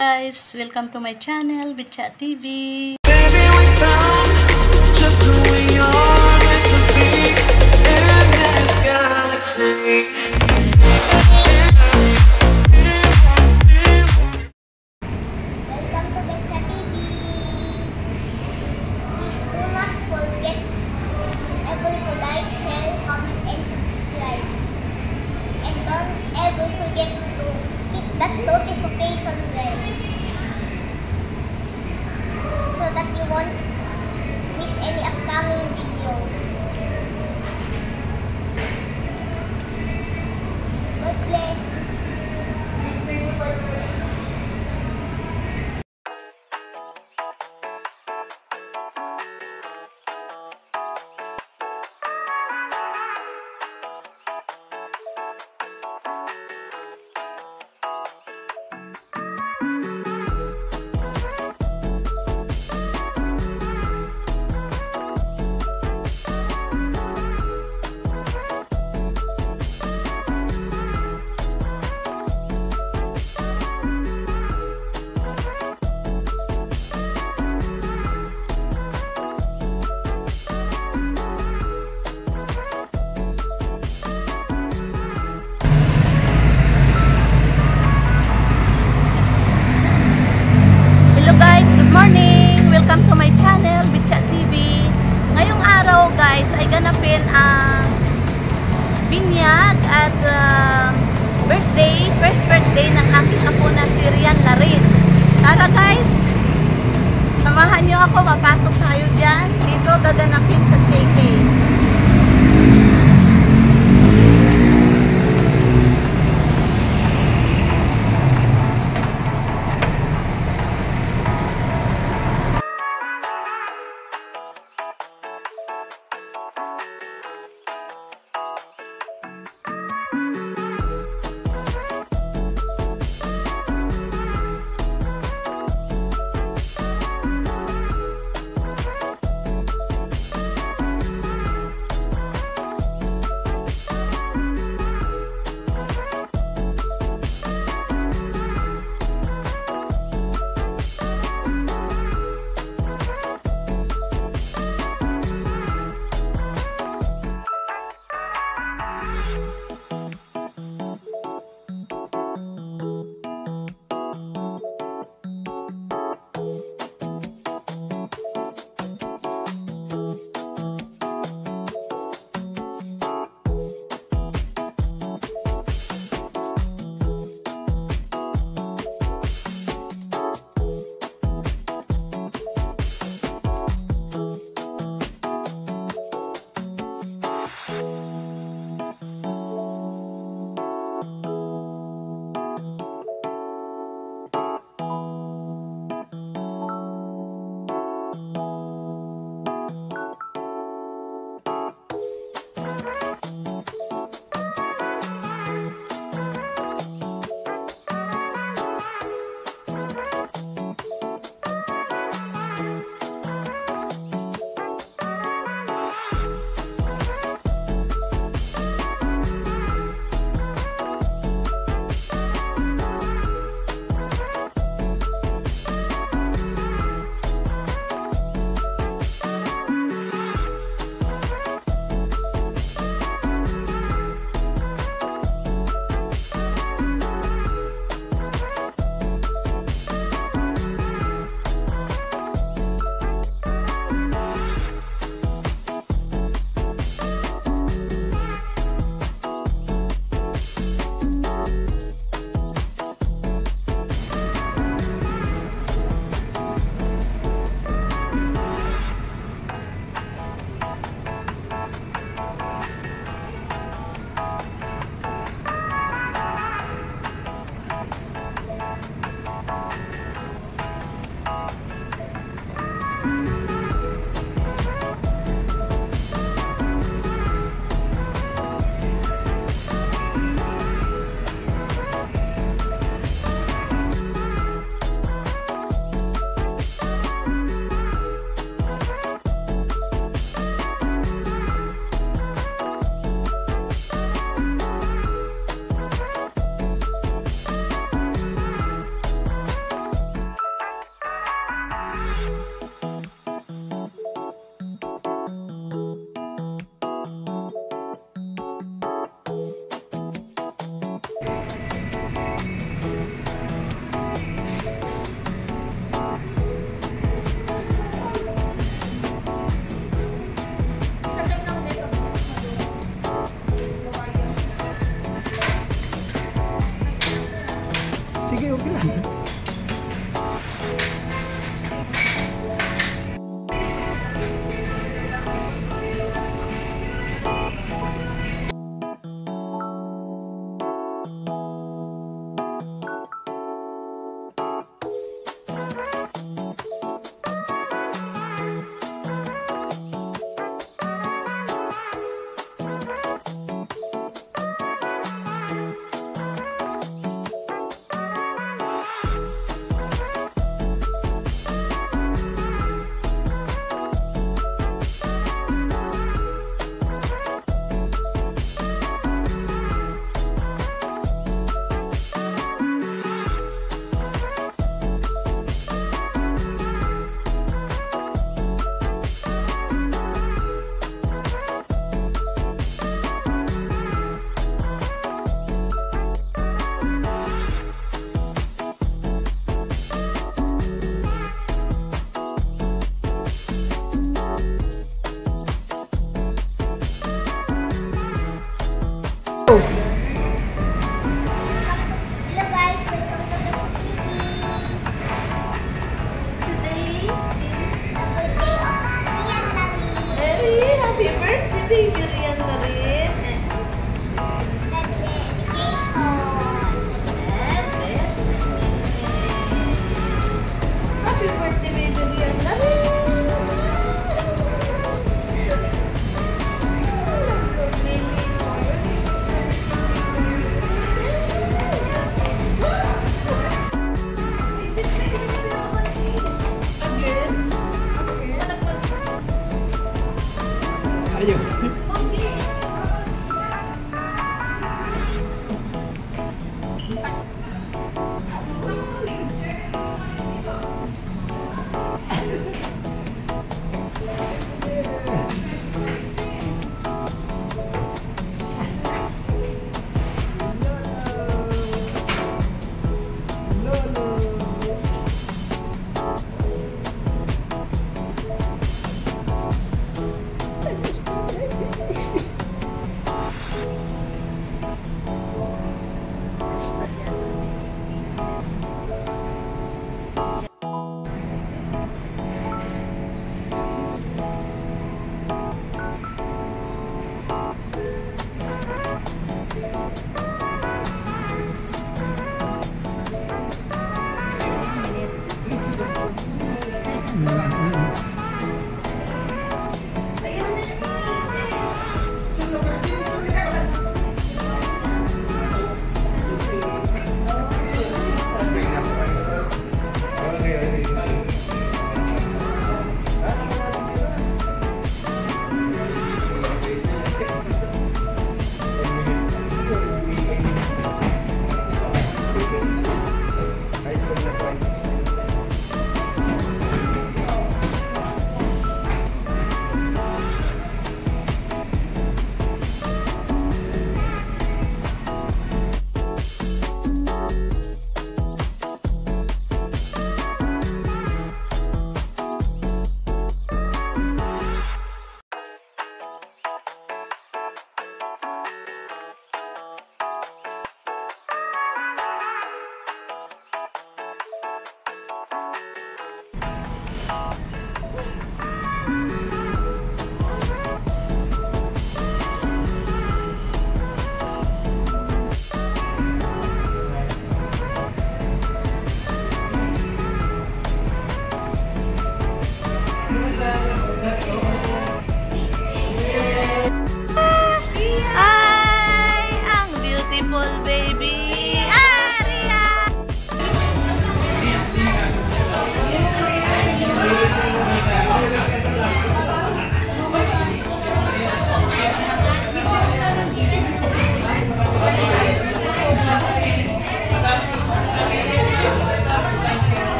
Guys, welcome to my channel, Bitchat TV. Baby, we found just who we are meant to be in this galaxy. Welcome to Bitchat TV. Please do not forget ever to like, share, comment, and subscribe. And don't ever forget to click that notification bell so that you won't miss any upcoming videos. God bless. Welcome to my channel, Bitchat TV. Ngayong araw guys ay ganapin ang binyag at first birthday ng aking apo na si Rian Larin. Tara guys, samahan nyo ako, papasok tayo dyan. Dito gaganapin sa showcase.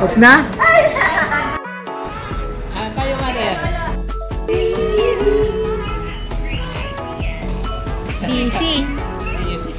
Off na? Tayo, mother. Easy. Easy.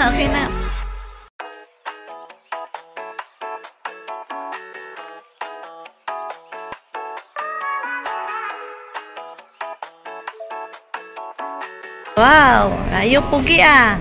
Okay na. Wow, ayo pugi ah.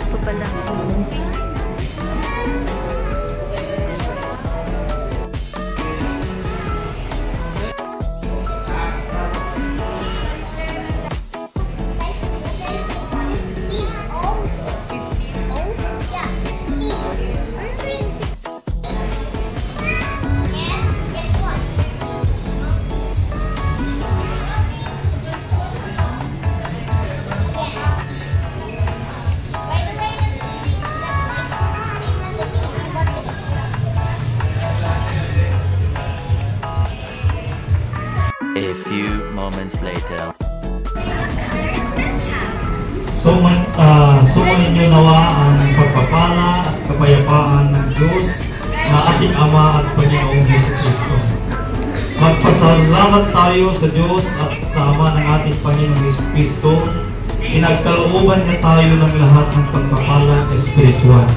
Ito pala. A few moments later. Sumanin niyo nawa ang pagpapala at kapayapaan ng Diyos na ating Ama at Panginoong Jesucristo. Magpasalamat tayo sa Diyos at sa Ama ng ating Panginoong Jesucristo. Pinagkalooban niya tayo ng lahat ng pagpapala espiritual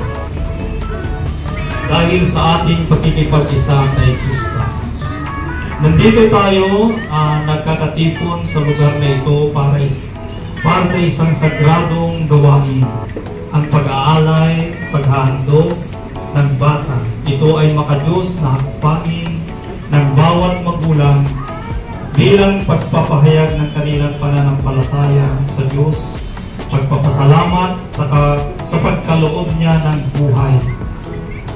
dahil sa ating pakikipag-isa kay Kristo. Nandito tayo nagkakatipon sa lugar na ito para sa isang sagradong gawain, ang pag-aalay, paghahandog ng bata. Ito ay makadiyos na hakbangin ng bawat magulang bilang pagpapahayag ng kanilang pananampalataya sa Diyos, pagpapasalamat sa pagkaloob niya ng buhay,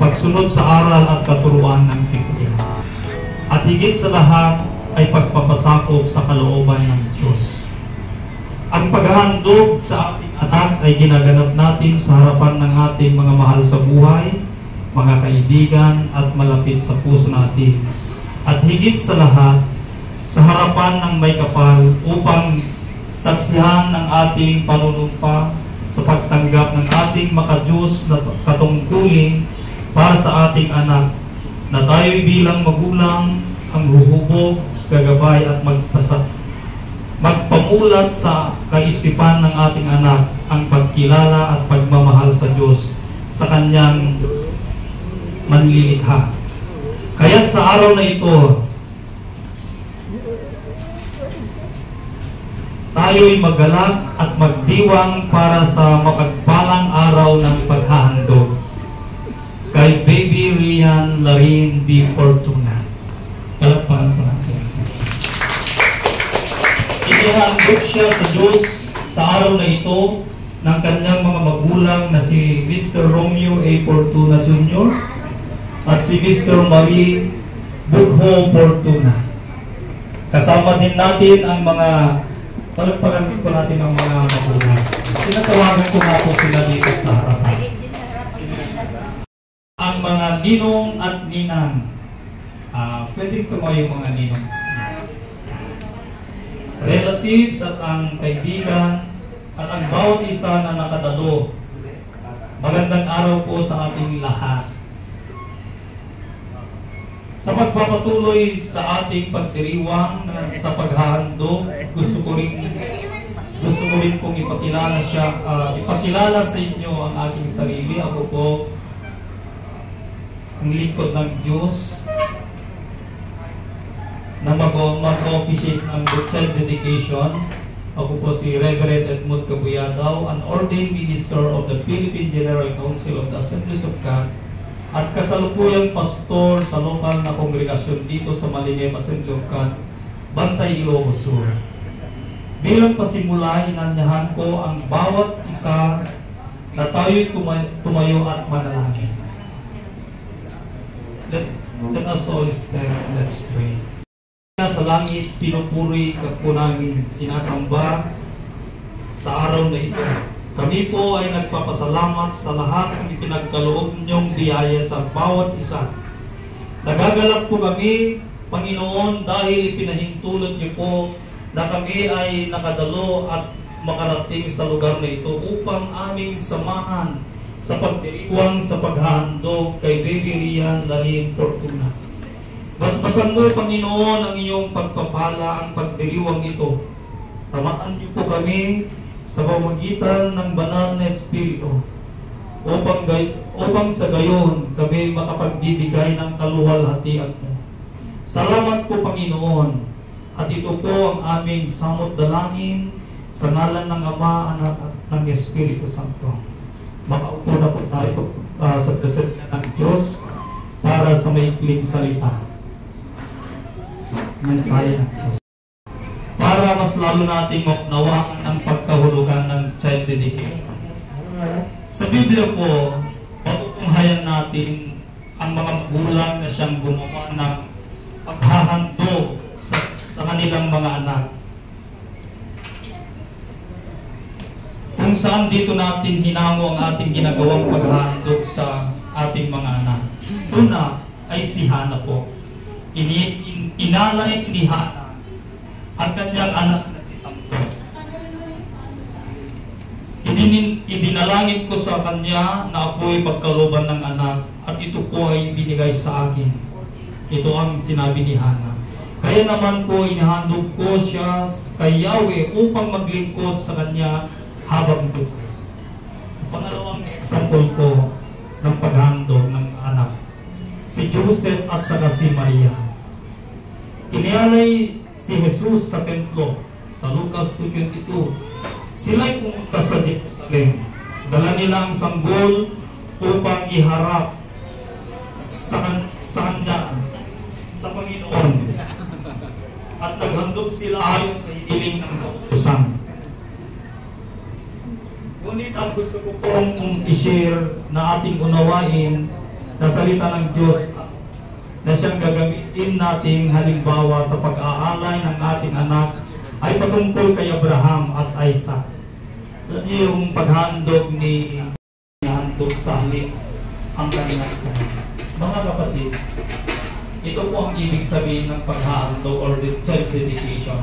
pagsunod sa aral at katuruan ng Biblia. At higit sa lahat ay pagpapasakop sa kalooban ng Diyos. Ang paghahandog sa ating anak ay ginaganap natin sa harapan ng ating mga mahal sa buhay, mga kaibigan at malapit sa puso natin. At higit sa lahat, sa harapan ng may kapal upang saksihan ng ating panunumpa sa pagtanggap ng ating makadiyos na katungkulin para sa ating anak, na tayo'y bilang magulang ang huhubog, gagabay at magpamulat sa kaisipan ng ating anak ang pagkilala at pagmamahal sa Diyos sa Kanyang manlilikha. Kaya't sa araw na ito, tayo'y maggalak at magdiwang para sa mapagpalang araw ng paghahandog kay Baby Rian Larin B. Fortuna. Palakpakan po natin. Inihandog siya sa Diyos sa araw na ito ng kanyang mga magulang na si Mr. Romeo A. Fortuna Jr. at si Mr. Marie Bugho Fortuna. Kasama din natin ang mga palagpagan po natin ang mga magulang. Tinatawagan ko nga po sila dito sa harapan. Ang mga ninong at ninang. Pwede tumayo mga ninong. Relatives at ang kaibigan at ang bawat isa na nakadalo. Magandang araw po sa ating lahat. Sa pagpapatuloy sa ating pagdiriwang sa paghahandog, gusto ko rin pong ipakilala sa inyo ang aking sarili. Ako po ang lingkod ng Diyos na mag-officiate ng child dedication. Ako po si Reverend Edmund Cabuyadaw, an ordained minister of the Philippine General Council of the Assemblies of God at kasalukuyang pastor sa lokal na kongregasyon dito sa Malingem Assembly of God, Bantay, Ilocos Sur. Bilang pasimula, inanyahan ko ang bawat isa na tayo'y tumayo at manalangin. Let us all stand and let's pray. Sa langit, pinupuri po namin, sinasamba sa araw na ito. Kami po ay nagpapasalamat sa lahat ng ipinagkaloob niyong biyaya sa bawat isa. Nagagalak po kami, Panginoon, dahil ipinahintulot niyo po na kami ay nakadalo at makarating sa lugar na ito upang aming samahan sa pagdiriwang sa paghahandog kay Baby Rian Larin Fortuna. Basbasan mo, Panginoon, ang iyong pagpapala ang pagdiriwang ito. Samahan niyo po kami sa pamamagitan ng banal na Espiritu upang sa gayon kami makapagbibigay ng kaluwalhatian mo. Salamat po, Panginoon, at ito po ang aming samot dalangin sa ngalan ng Ama, Anak at ng Espiritu Santo. Makaupo na po tayo sa presensya ng Diyos para sa maikling salita. Mensahe ng Diyos. Para mas lalo nating maunawaan ang pagkahulugan ng child dedication. Sa Biblia po, matutunghayan natin ang mga magulang na siyang gumawa ng paghahandog sa kanilang mga anak. Kung saan dito natin hinango ang ating ginagawang paghahandog sa ating mga anak. Una ay si Hana po. Inalay ni Hana ang kanyang anak na si Samson. Idinalangin ko sa kanya na ako'y pagkalooban ng anak at ito po ay binigay sa akin. Ito ang sinabi ni Hana. Kaya naman po inihandog ko siya kay Yahweh upang maglingkod sa kanya habang buhay. Pangalawang example ko ng paghandog ng anak, si Joseph at saka si Maria. Inialay si Jesus sa templo sa Lucas 2:22. Sila'y pumunta sa Jerusalem. Dala nila ang sanggol upang iharap sa kanya sa Panginoon. At naghandog sila ayon sa hiling ng kautusan. Ngunit ang gusto ko pong i-share na ating unawain na salita ng Diyos na siyang gagamitin nating halimbawa sa pag-aalay ng ating anak ay patungkol kay Abraham at Isaac. Alam niyo yung paghandog ni handog sa halik ang kanyang anak. Mga kapatid, ito po ang ibig sabihin ng paghandog or the child dedication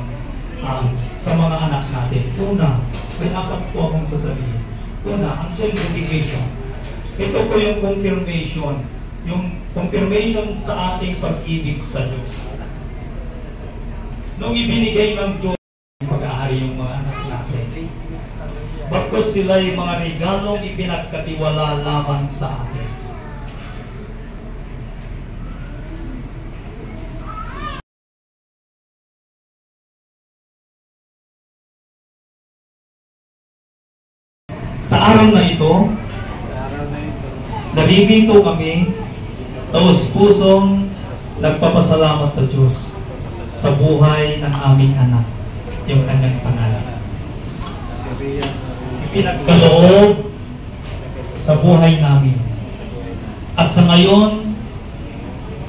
sa mga anak natin. Una, may apat po akong sasabihin. Una, ang child dedication. Ito po yung confirmation. Yung confirmation sa ating pag-ibig sa Diyos. Nung ibinigay ng Diyos pag-aari yung mga anak natin, bakit sila yung mga regalong ipinagkatiwala lamang sa atin. Sa araw na ito, nalilito kami, taos pusong nagpapasalamat sa Diyos sa buhay ng aming anak, yung kanyang pangalan. Ipinagkaloob sa buhay namin. At sa ngayon,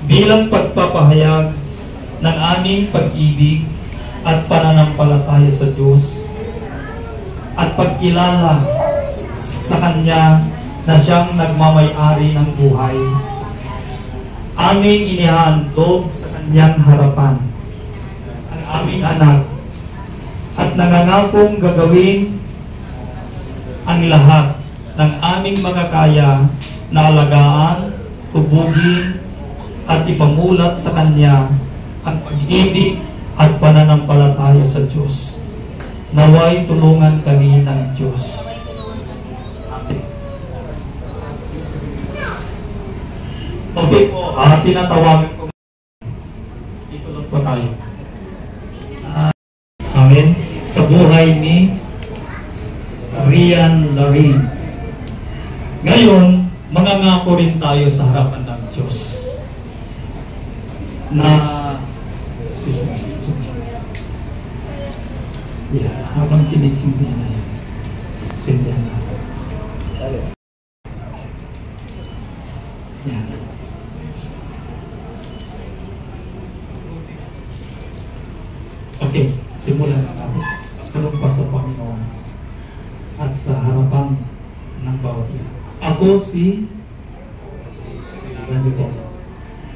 bilang pagpapahayag ng aming pag-ibig at pananampalataya sa Diyos at pagkilala sa Kanya na siyang nagmamay-ari ng buhay, aming inihandog sa Kanyang harapan ang aming anak at nangangakong gagawin ang lahat ng aming makakaya na alagaan, tubugin at ipamulat sa Kanya ang pag-ibig at pananampalataya sa Diyos. Naway tulungan kami ng Diyos. Okay po, tinatawagan ko. Dito lang po tayo. Amen. Sa buhay ni Rian Larin. Ngayon, mangangako rin tayo sa harapan ng Diyos na habang sinisimbihan na yan. Simbihan na. Yan. Okay, simulan na natin. Tulong pa sa Panginoon at sa harapan ng bawat isa. Ako si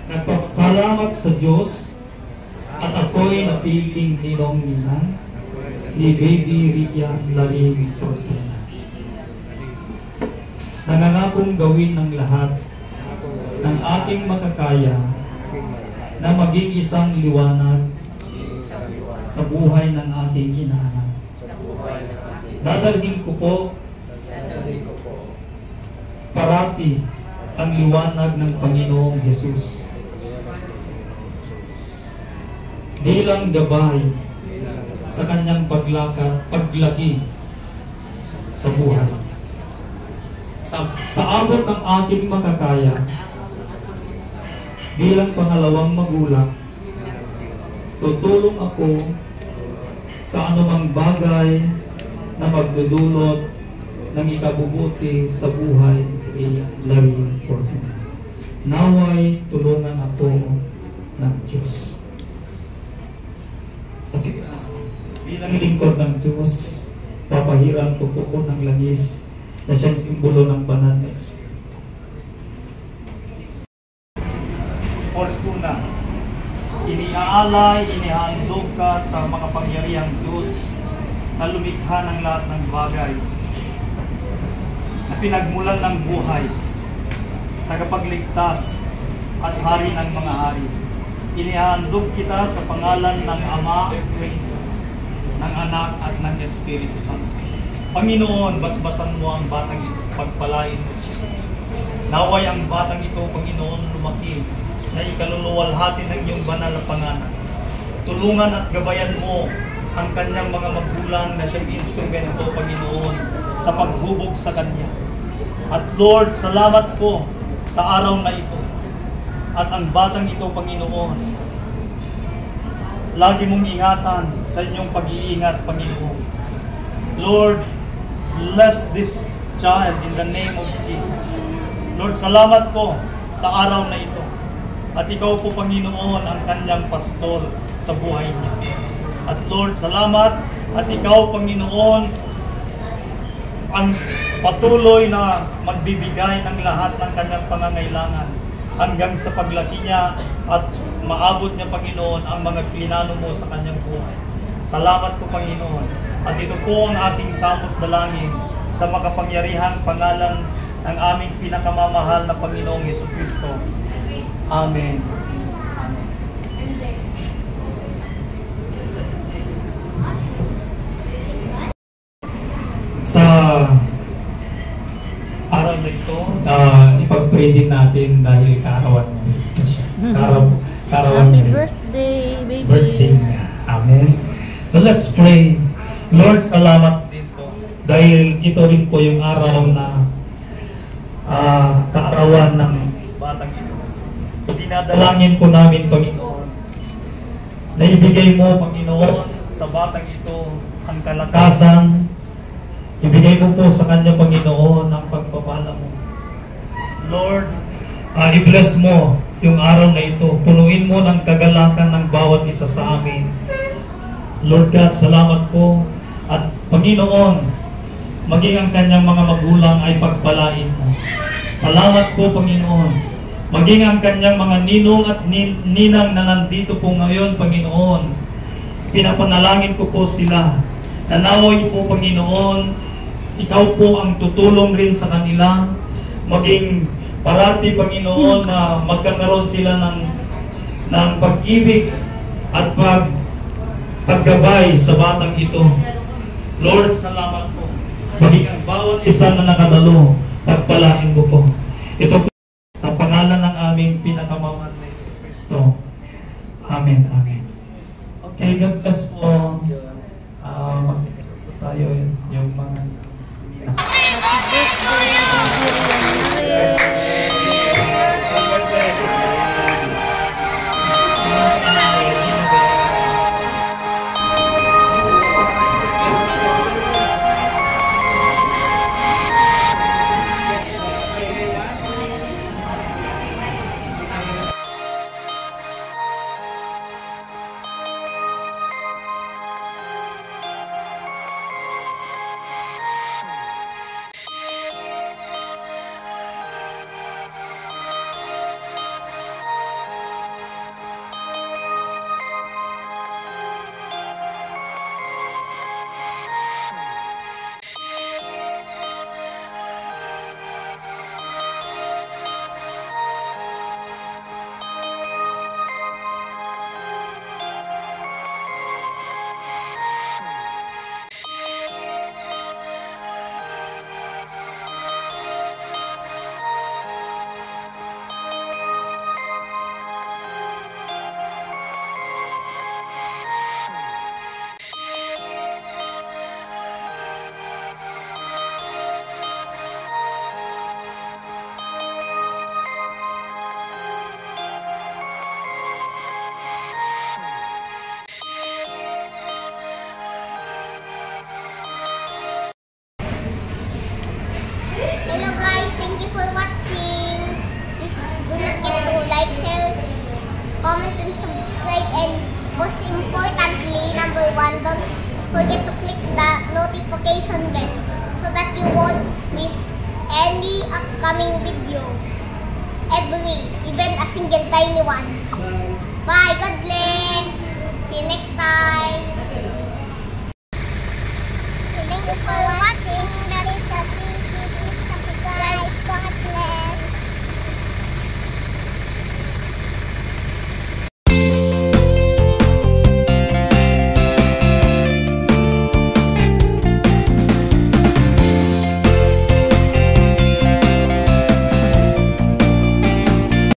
nagpapasalamat sa Diyos at ako'y napiling ninong ninang ni Baby Rian Larin Fortuna. Nangangakong gawin ng lahat ng aking makakaya na maging isang liwanag sa buhay ng ating inaanak. Dadalhin ko po parati ang liwanag ng Panginoong Jesus bilang gabay sa kanyang paglaki sa buhay. Sa abot ng ating makakaya bilang pangalawang magulang, tutulong ako sa anumang bagay na magdudulot ng ikabubuti sa buhay ni Larin Fortuna. Naway tulungan ako ng Diyos. Okay. Bilang lingkod ng Diyos, papahiran ko po ng langis na siyang simbolo ng banal na Espiritu. Fortuna, iniaalay, inihandog ka sa makapangyarihang Diyos na lumikha ng lahat ng bagay, na pinagmulan ng buhay, tagapagligtas at hari ng mga hari. Inihandog kita sa pangalan ng Ama, ng Anak at ng Espiritu Santo. Panginoon, basbasan mo ang batang ito, pagpalain mo siya. Naway ang batang ito, Panginoon, lumaki na ikaluluwalhati ng iyong banal na pangalan. Tulungan at gabayan mo ang kanyang mga magulang na siyang instrumento, Panginoon, sa paghubog sa kanya. At Lord, salamat po sa araw na ito. At ang batang ito, Panginoon, lagi mong ingatan sa inyong pag-iingat, Panginoon. Lord, bless this child in the name of Jesus. Lord, salamat po sa araw na ito. At ikaw po, Panginoon, ang kanyang pastor sa buhay niya. At Lord, salamat at ikaw, Panginoon, ang patuloy na magbibigay ng lahat ng kanyang pangangailangan hanggang sa paglaki niya at maabot niya, Panginoon, ang mga plinano mo sa kanyang buhay. Salamat po, Panginoon. At ito po ang ating samot dalangin sa makapangyarihang pangalan ng aming pinakamamahal na Panginoong Jesucristo. Amen. Amen. Sa araw na ito, ipag-pray din natin dahil kaarawan niya siya. Kaarawan Happy niya. birthday, baby. Birthday niya. Amen. So let's pray. Lord, salamat din po. Dahil ito rin po yung araw na kaarawan ng batang ito. Dinadalangin po namin, Panginoon, na ibigay mo, Panginoon, sa batang ito ang kalakasan. Ibigay mo po sa kanya, Panginoon, ang pagpapala mo. Lord, i-bless mo yung araw na ito. Punuin mo ng kagalakan ng bawat isa sa amin. Lord God, salamat po. At Panginoon, maging ang kanyang mga magulang ay pagpalain mo. Salamat po, Panginoon. Maging ang kanyang mga ninong at ninang na nandito po ngayon, Panginoon. Pinapanalangin ko po sila. Nanaway po, Panginoon, ikaw po ang tutulong rin sa kanila. Maging parati, Panginoon, na magkakaroon sila ng pag-ibig at paggabay sa batang ito. Lord, salamat po. Maging ang bawat isa na nakadalo, pagpalain mo po. Ito po sa pangalan ng aming pinakamamahal na Jesucristo. Amen. Amen. Okay, God bless po. Mag-isip po tayo yung mga Hello guys, thank you for watching. Please do not forget to like, share, comment and subscribe, and most importantly, number 1, don't forget to click the notification bell so that you won't miss any upcoming videos. Even a single tiny one. Bye, God bless. See you next time.